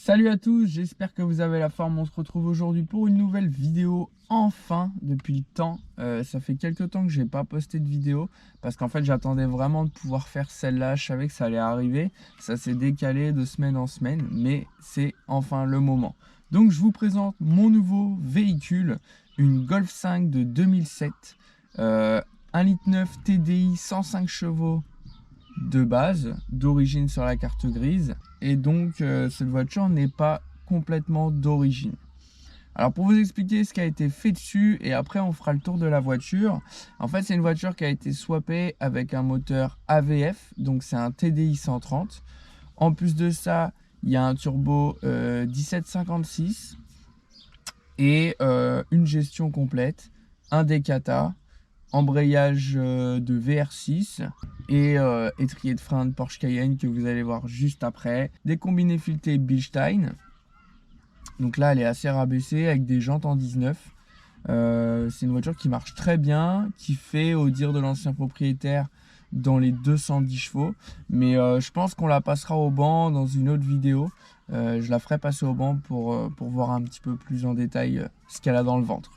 Salut à tous, j'espère que vous avez la forme. On se retrouve aujourd'hui pour une nouvelle vidéo. Enfin, depuis le temps, ça fait quelques temps que j'ai pas posté de vidéo parce qu'en fait j'attendais vraiment de pouvoir faire celle-là. Je savais que ça allait arriver, ça s'est décalé de semaine en semaine, mais c'est enfin le moment. Donc je vous présente mon nouveau véhicule, une Golf 5 de 2007, 1,9 litre TDI, 105 chevaux de base, d'origine sur la carte grise, et donc cette voiture n'est pas complètement d'origine. Alors pour vous expliquer ce qui a été fait dessus, et après on fera le tour de la voiture. En fait c'est une voiture qui a été swappée avec un moteur AVF, donc c'est un TDI 130. En plus de ça, il y a un turbo 1756 et une gestion complète, un décata, embrayage de VR6 et étrier de frein de Porsche Cayenne que vous allez voir juste après. Des combinés filetés Bilstein. Donc là, elle est assez rabaissée avec des jantes en 19. C'est une voiture qui marche très bien, qui fait, au dire de l'ancien propriétaire, dans les 210 chevaux. Mais je pense qu'on la passera au banc dans une autre vidéo. Je la ferai passer au banc pour voir un petit peu plus en détail ce qu'elle a dans le ventre.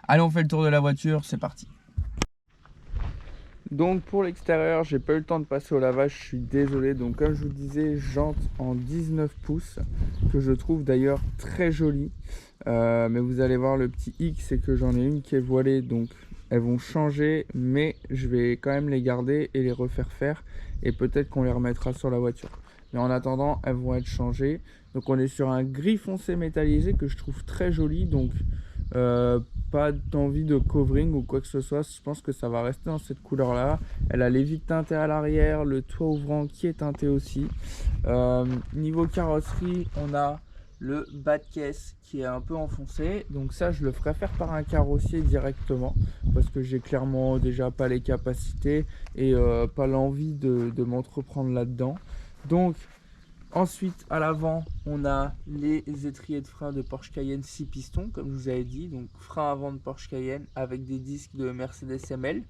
Allez, on fait le tour de la voiture, c'est parti. Donc pour l'extérieur, j'ai pas eu le temps de passer au lavage, je suis désolé. Donc comme je vous disais, jante en 19 pouces, que je trouve d'ailleurs très jolie. Mais vous allez voir, le petit hic, c'est que j'en ai une qui est voilée, donc elles vont changer, mais je vais quand même les garder et les refaire faire, et peut-être qu'on les remettra sur la voiture. Mais en attendant, elles vont être changées. Donc on est sur un gris foncé métallisé que je trouve très joli, donc pas d'envie de covering ou quoi que ce soit. Je pense que ça va rester dans cette couleur là. Elle a les vitres teintées à l'arrière, le toit ouvrant qui est teinté aussi. Niveau carrosserie, on a le bas de caisse qui est un peu enfoncé, donc ça je le ferai faire par un carrossier directement parce que j'ai clairement déjà pas les capacités et pas l'envie de m'entreprendre là dedans. Donc ensuite, à l'avant, on a les étriers de frein de Porsche Cayenne 6 pistons, comme je vous avais dit. Donc, frein avant de Porsche Cayenne avec des disques de Mercedes ML.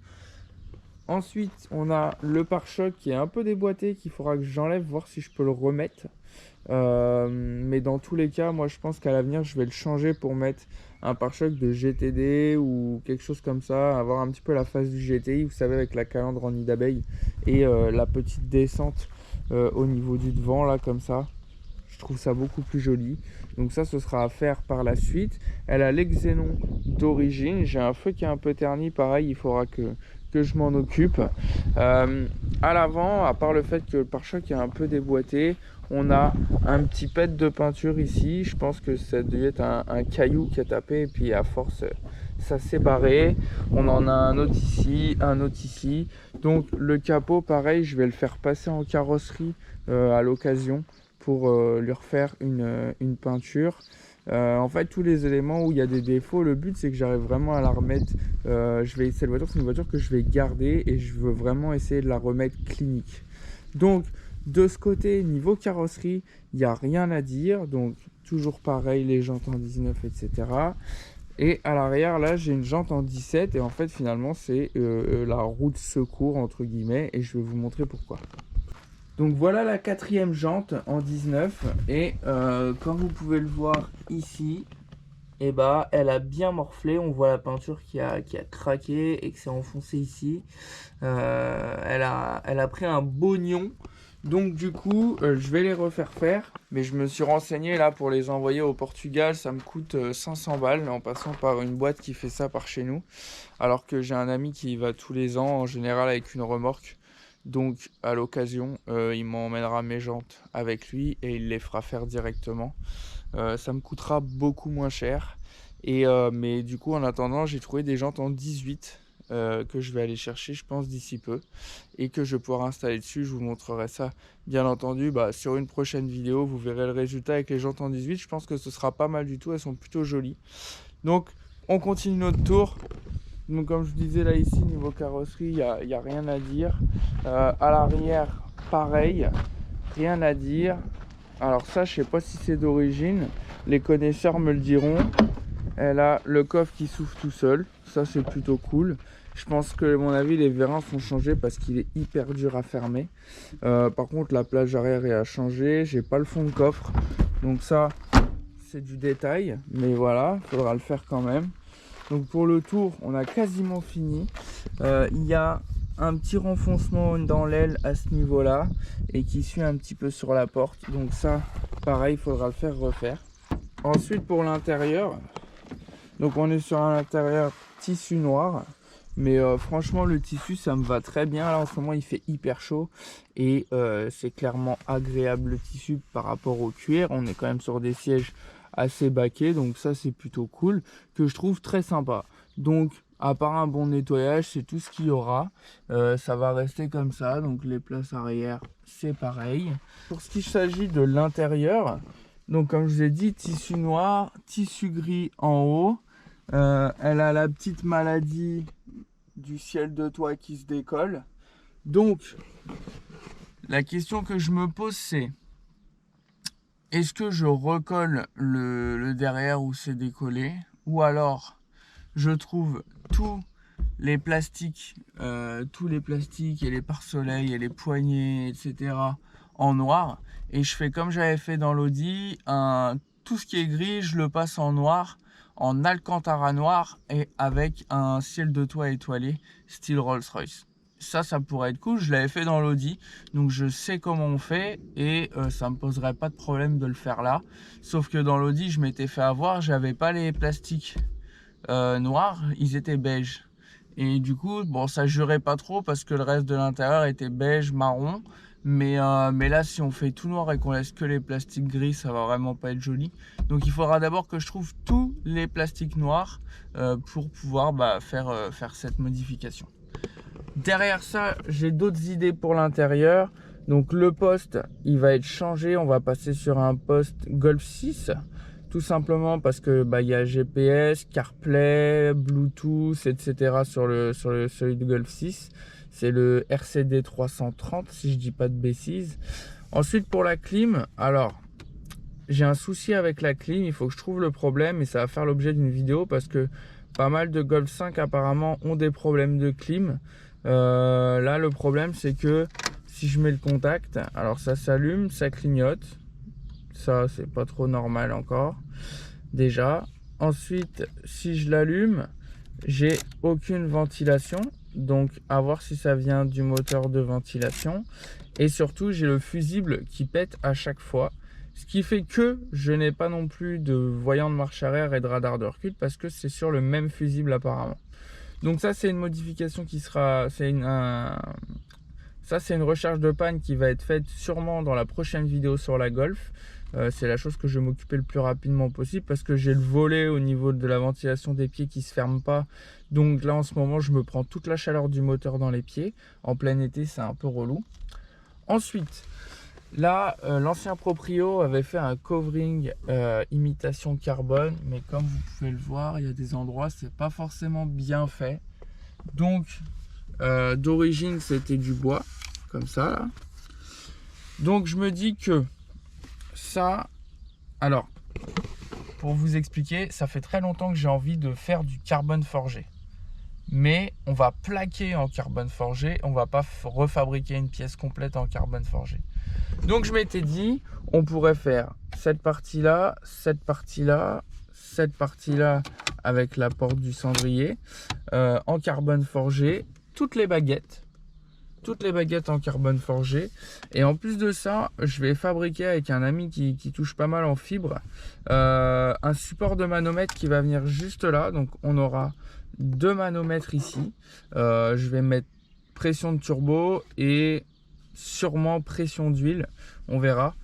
Ensuite, on a le pare-choc qui est un peu déboîté, qu'il faudra que j'enlève, voir si je peux le remettre. Mais dans tous les cas, moi je pense qu'à l'avenir, je vais le changer pour mettre un pare-choc de GTD ou quelque chose comme ça. Avoir un petit peu la face du GTI, vous savez, avec la calandre en nid d'abeille et la petite descente au niveau du devant là comme ça. Je trouve ça beaucoup plus joli, donc ça ce sera à faire par la suite. Elle a l'exénon d'origine, j'ai un feu qui est un peu terni, pareil il faudra que je m'en occupe. À l'avant, à part le fait que le pare-choc est un peu déboîté, on a un petit pet de peinture ici. Je pense que ça devait être un caillou qui a tapé et puis à force ça s'est barré. On en a un autre ici, un autre ici. Donc le capot pareil, je vais le faire passer en carrosserie à l'occasion pour lui refaire une peinture. En fait, tous les éléments où il y a des défauts, le but c'est que j'arrive vraiment à la remettre. Cette voiture, c'est une voiture que je vais garder et je veux vraiment essayer de la remettre clinique. Donc de ce côté, niveau carrosserie, il n'y a rien à dire. Donc toujours pareil, les jantes en 19, etc. Et à l'arrière, là, j'ai une jante en 17 et en fait, finalement, c'est la roue de secours entre guillemets et je vais vous montrer pourquoi. Donc voilà la quatrième jante en 19 et comme vous pouvez le voir ici, et bah elle a bien morflé. On voit la peinture qui a craqué et que c'est enfoncé ici. Elle a pris un bognon. Donc du coup je vais les refaire faire, mais je me suis renseigné là pour les envoyer au Portugal, ça me coûte 500 balles en passant par une boîte qui fait ça par chez nous, alors que j'ai un ami qui y va tous les ans en général avec une remorque. Donc à l'occasion, il m'emmènera mes jantes avec lui et il les fera faire directement. Ça me coûtera beaucoup moins cher. Mais du coup, en attendant, j'ai trouvé des jantes en 18 que je vais aller chercher, je pense, d'ici peu. Et que je vais pouvoir installer dessus. Je vous montrerai ça, bien entendu, sur une prochaine vidéo. Vous verrez le résultat avec les jantes en 18. Je pense que ce sera pas mal du tout. Elles sont plutôt jolies. Donc, on continue notre tour. Donc comme je vous disais là ici, niveau carrosserie, il n'y a rien à dire. À l'arrière, pareil, rien à dire. Alors ça, je sais pas si c'est d'origine, les connaisseurs me le diront. Elle a le coffre qui s'ouvre tout seul, ça c'est plutôt cool. Je pense que à mon avis les vérins sont changés parce qu'il est hyper dur à fermer. Par contre la plage arrière est à changer, j'ai pas le fond de coffre. Donc ça, c'est du détail, mais voilà, il faudra le faire quand même. Donc pour le tour, on a quasiment fini. Il y a un petit renfoncement dans l'aile à ce niveau-là et qui suit un petit peu sur la porte. Donc ça, pareil, il faudra le faire refaire. Ensuite, pour l'intérieur, donc on est sur un intérieur tissu noir. Mais franchement, le tissu, ça me va très bien. Là, en ce moment, il fait hyper chaud. Et c'est clairement agréable le tissu par rapport au cuir. On est quand même sur des sièges assez baquets. Donc ça, c'est plutôt cool. Que je trouve très sympa. Donc, à part un bon nettoyage, c'est tout ce qu'il y aura. Ça va rester comme ça. Donc, les places arrière, c'est pareil. Pour ce qui s'agit de l'intérieur, donc comme je vous ai dit, tissu noir, tissu gris en haut. Elle a la petite maladie du ciel de toit qui se décolle. Donc, la question que je me pose, c'est est-ce que je recolle le derrière où c'est décollé, ou alors je trouve tous les plastiques et les pare-soleil et les poignées, etc. en noir, et je fais comme j'avais fait dans l'Audi, tout ce qui est gris, je le passe en noir, en alcantara noir et avec un ciel de toit étoilé style Rolls-Royce. Ça pourrait être cool. Je l'avais fait dans l'Audi, donc je sais comment on fait et ça me poserait pas de problème de le faire là. Sauf que dans l'Audi, je m'étais fait avoir, j'avais pas les plastiques noirs, ils étaient beige. Et du coup, bon, ça jurait pas trop parce que le reste de l'intérieur était beige, marron. Mais là, si on fait tout noir et qu'on laisse que les plastiques gris, ça va vraiment pas être joli. Donc il faudra d'abord que je trouve tous les plastiques noirs pour pouvoir faire cette modification. Derrière ça, j'ai d'autres idées pour l'intérieur. Donc le poste, il va être changé. On va passer sur un poste Golf 6. Tout simplement parce que il y a GPS, CarPlay, Bluetooth, etc. sur celui de Golf 6. C'est le RCD 330 si je dis pas de bêtises. Ensuite pour la clim, alors j'ai un souci avec la clim, il faut que je trouve le problème et ça va faire l'objet d'une vidéo parce que pas mal de Golf 5 apparemment ont des problèmes de clim. Là le problème c'est que si je mets le contact, alors ça s'allume, ça clignote. Ça c'est pas trop normal encore déjà. Ensuite si je l'allume, j'ai aucune ventilation. Donc à voir si ça vient du moteur de ventilation. Et surtout j'ai le fusible qui pète à chaque fois. Ce qui fait que je n'ai pas non plus de voyant de marche arrière et de radar de recul parce que c'est sur le même fusible apparemment. Donc ça c'est une modification qui sera... Ça c'est une recherche de panne qui va être faite sûrement dans la prochaine vidéo sur la Golf. C'est la chose que je vais m'occuper le plus rapidement possible parce que j'ai le volet au niveau de la ventilation des pieds qui se ferme pas. Donc là en ce moment je me prends toute la chaleur du moteur dans les pieds. En plein été c'est un peu relou. Ensuite, là l'ancien proprio avait fait un covering imitation carbone. Mais comme vous pouvez le voir, il y a des endroits c'est pas forcément bien fait. Donc d'origine c'était du bois comme ça là. Donc je me dis que ça, alors pour vous expliquer, ça fait très longtemps que j'ai envie de faire du carbone forgé, mais on va plaquer en carbone forgé, on va pas refabriquer une pièce complète en carbone forgé. Donc je m'étais dit on pourrait faire cette partie là, cette partie là, cette partie là avec la porte du cendrier en carbone forgé, toutes les baguettes en carbone forgé. Et en plus de ça, je vais fabriquer avec un ami qui touche pas mal en fibre un support de manomètre qui va venir juste là. Donc on aura deux manomètres ici. Je vais mettre pression de turbo et sûrement pression d'huile, on verra.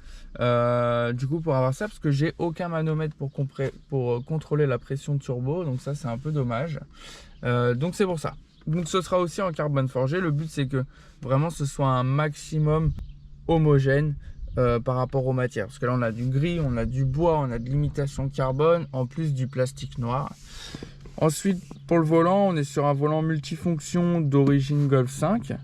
Du coup pour avoir ça, parce que j'ai aucun manomètre pour contrôler la pression de turbo, donc ça c'est un peu dommage. Donc c'est pour ça. Donc ce sera aussi en carbone forgé. Le but c'est que vraiment ce soit un maximum homogène par rapport aux matières. Parce que là on a du gris, on a du bois, on a de l'imitation carbone, en plus du plastique noir. Ensuite pour le volant, on est sur un volant multifonction d'origine Golf 5.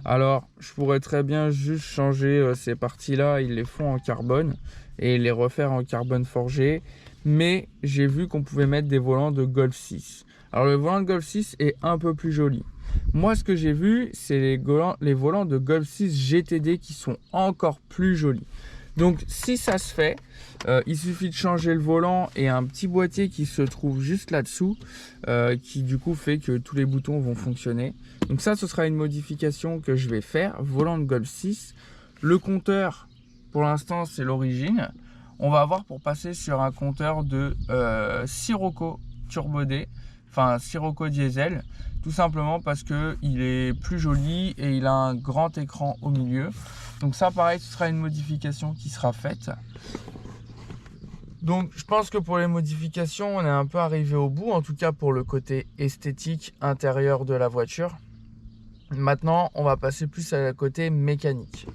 Alors je pourrais très bien juste changer ces parties là, ils les font en carbone et les refaire en carbone forgé. Mais j'ai vu qu'on pouvait mettre des volants de Golf 6. Alors le volant de Golf 6 est un peu plus joli. Moi ce que j'ai vu c'est les volants de Golf 6 GTD qui sont encore plus jolis. Donc si ça se fait, il suffit de changer le volant et un petit boîtier qui se trouve juste là-dessous, qui du coup fait que tous les boutons vont fonctionner. Donc ça, ce sera une modification que je vais faire. Volant de Golf 6. Le compteur, pour l'instant, c'est l'origine. On va avoir pour passer sur un compteur de Sirocco Turbo D, enfin Sirocco Diesel, tout simplement parce qu'il est plus joli et il a un grand écran au milieu. Donc ça, pareil, ce sera une modification qui sera faite. Donc je pense que pour les modifications, on est un peu arrivé au bout, en tout cas pour le côté esthétique intérieur de la voiture. Maintenant, on va passer plus à la côté mécanique.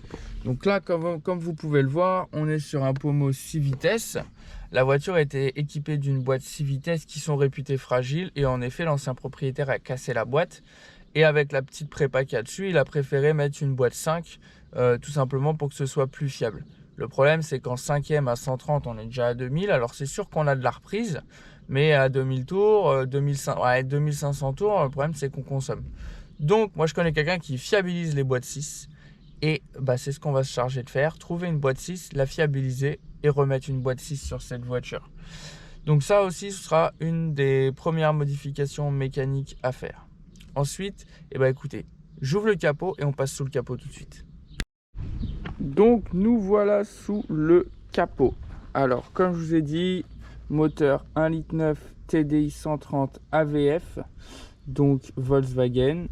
Donc là, comme vous pouvez le voir, on est sur un pommeau 6 vitesses. La voiture était équipée d'une boîte 6 vitesses qui sont réputées fragiles. Et en effet, l'ancien propriétaire a cassé la boîte. Et avec la petite prépa qu'il y a dessus, il a préféré mettre une boîte 5, tout simplement pour que ce soit plus fiable. Le problème, c'est qu'en 5e à 130, on est déjà à 2000. Alors c'est sûr qu'on a de la reprise, mais à 2000 tours, 2500 tours, le problème, c'est qu'on consomme. Donc, moi, je connais quelqu'un qui fiabilise les boîtes 6. Et bah, c'est ce qu'on va se charger de faire. Trouver une boîte 6, la fiabiliser et remettre une boîte 6 sur cette voiture. Donc ça aussi, ce sera une des premières modifications mécaniques à faire. Ensuite, écoutez, j'ouvre le capot et on passe sous le capot tout de suite. Donc, nous voilà sous le capot. Alors, comme je vous ai dit, moteur 1,9 litre TDI 130 AVF. Donc Volkswagen,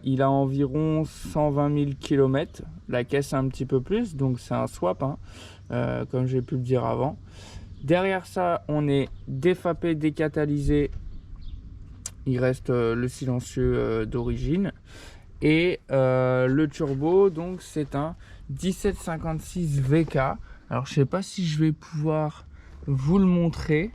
il a environ 120 000 km, la caisse un petit peu plus, donc c'est un swap, hein, comme j'ai pu le dire avant. Derrière ça, on est défapé, décatalysé, il reste le silencieux d'origine. Et le turbo, donc c'est un 1756 VK. Alors je sais pas si je vais pouvoir vous le montrer.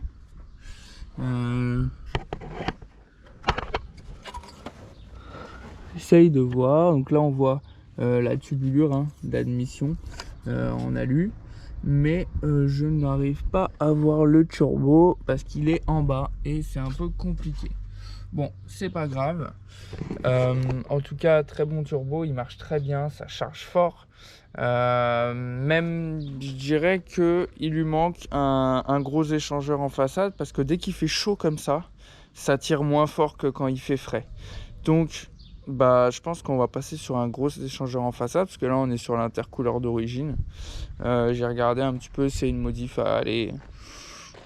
Essaye de voir. Donc là on voit la tubulure d'admission en alu, mais je n'arrive pas à voir le turbo parce qu'il est en bas et c'est un peu compliqué. Bon, c'est pas grave. En tout cas, très bon turbo, il marche très bien, ça charge fort. Même, je dirais qu'il lui manque un gros échangeur en façade parce que dès qu'il fait chaud comme ça tire moins fort que quand il fait frais. Donc, je pense qu'on va passer sur un gros échangeur en façade parce que là, on est sur l'intercouleur d'origine. J'ai regardé un petit peu, c'est une modif à aller,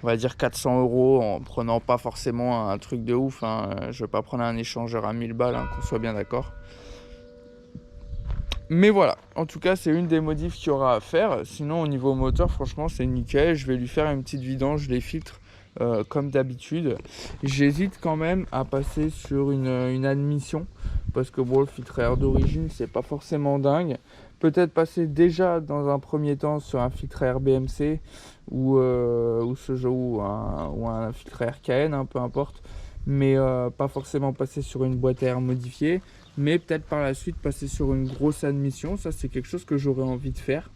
on va dire 400 € en prenant pas forcément un truc de ouf. Je vais pas prendre un échangeur à 1000 balles, qu'on soit bien d'accord. Mais voilà, en tout cas, c'est une des modifs qu'il y aura à faire. Sinon, au niveau moteur, franchement, c'est nickel. Je vais lui faire une petite vidange, les filtres, comme d'habitude. J'hésite quand même à passer sur une admission parce que bon, le filtre air d'origine, c'est pas forcément dingue. Peut-être passer déjà dans un premier temps sur un filtre air BMC ou un filtre air KN, peu importe. Mais pas forcément passer sur une boîte à air modifiée. Mais peut-être par la suite passer sur une grosse admission. Ça, c'est quelque chose que j'aurais envie de faire.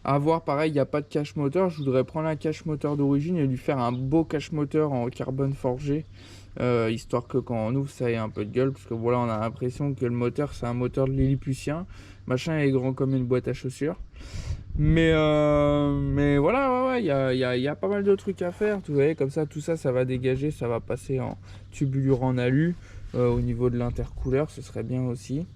À voir, pareil, il n'y a pas de cache moteur. Je voudrais prendre un cache moteur d'origine et lui faire un beau cache moteur en carbone forgé. Histoire que quand on ouvre, ça ait un peu de gueule. Parce que voilà, on a l'impression que le moteur, c'est un moteur de Lilliputien. Machin est grand comme une boîte à chaussures. Mais voilà, il y a pas mal de trucs à faire. Vous voyez, comme ça, tout ça, ça va dégager. Ça va passer en tubulure en alu. Au niveau de l'intercouleur, ce serait bien aussi.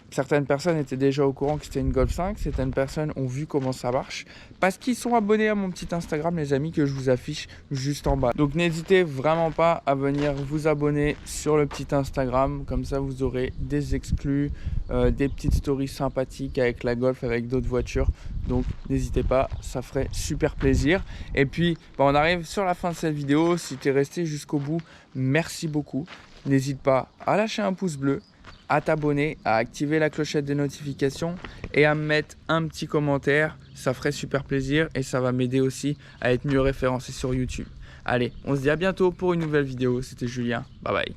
Certaines personnes étaient déjà au courant que c'était une Golf 5. Certaines personnes ont vu comment ça marche parce qu'ils sont abonnés à mon petit Instagram, les amis, que je vous affiche juste en bas. Donc n'hésitez vraiment pas à venir vous abonner sur le petit Instagram. Comme ça, vous aurez des exclus, des petites stories sympathiques avec la Golf, avec d'autres voitures. Donc n'hésitez pas, ça ferait super plaisir. Et puis, on arrive sur la fin de cette vidéo. Si tu es resté jusqu'au bout, merci beaucoup. N'hésite pas à lâcher un pouce bleu, à t'abonner, à activer la clochette des notifications et à me mettre un petit commentaire. Ça ferait super plaisir et ça va m'aider aussi à être mieux référencé sur YouTube. Allez, on se dit à bientôt pour une nouvelle vidéo. C'était Julien. Bye bye.